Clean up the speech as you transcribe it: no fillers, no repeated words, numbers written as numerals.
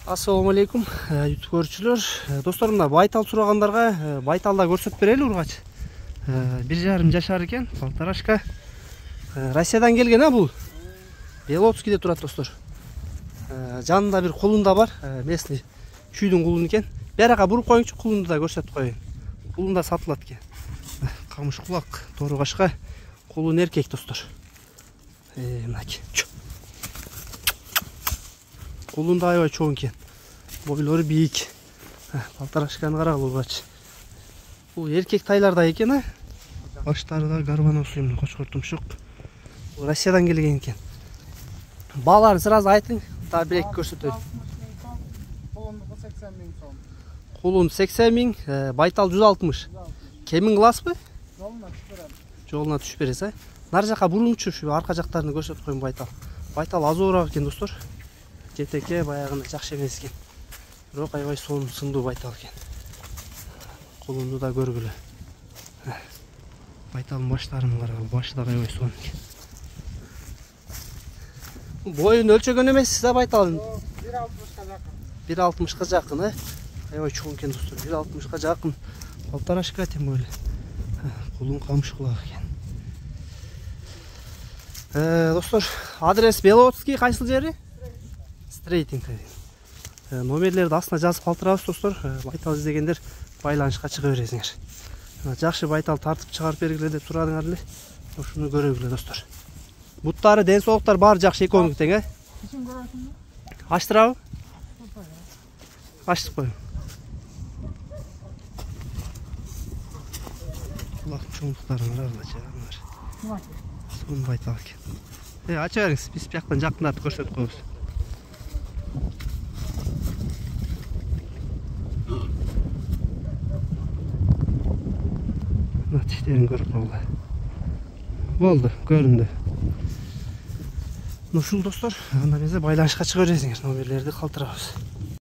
Assalamu alaikum, YouTube көрүүчүлөр. Достор, мына байтал сурагандарга байталда көрсөтүп берели ургач. 1,5 жашар экен, полторашка. Россиядан келген бул. Белоцкийде турат, достор. Жанында бир кулунда бар, местный чүйдүн кулун экен. Берага буруп коюңчу, кулунду да көрсөтүп коеюн. Кулунда сатылат экен. Камыш кулак, тору кашка, кулун эркек, достор. Мынакей. Кулунда аябай чоң экен. Бойлору бийик. Полторашканы карагыла ургач. Бул эркек тайларда экен, баштары да гарбанос эмне кочкор тумшук. Россиядан келген экен. Бааларын сразу айтың, да бирек көрсөтөйүн. Кулундуку 80 000 сом. Кулун 80 000, байтал 160. Кемин кыласызбы? Жолуна түшүп берем. Жолуна түшүп бересиз, Нар жака буруңчу, ушу арка жактарын көрсөтүп коеюн байтал. Байтал азуураак экен, достор. Жетеке баягында жакшы эмес экен. Бирок аябай сындуу байтал экен. Кулунду да көргүлө. Байталдын баштарын карагыла, башы да аябай сонун экен. Боюн өлчөгөн эмессиз да байталдын? 1,60га жакын. 1,60га жакын, аябай чоң экен, достор. 1,60га жакын. Полторашка тем более. Кулун камыш кулак экен. Достор, адрес Белоцкий, кайсыл жери? Стрейтинг. Номерлерди астына жазып калтырабыз, достор. Байтал издегендер байланышка чыга бересиңер. Жакшы байтал тартып чыгарып бергиле деп турадыңар эле. Ушуну көрөгүлө, достор. Буттары, ден соолуктар баары жакшы, экөөңү тең, Кишин көрөсүңбү? Ачтырабы? Ачтып коеюн. Кулактын чоңдуктарын карагыла, жагыңар. Сонун байтал экен. Ача бериңиз, биз бияктан жакындатып көрсөтүп коебуз. Тиштерин көрүп койгула. Болду, көрүндү. Ушул, достор, анда эмесе байланышка чыга бересиңер, номерлерди калтырабыз.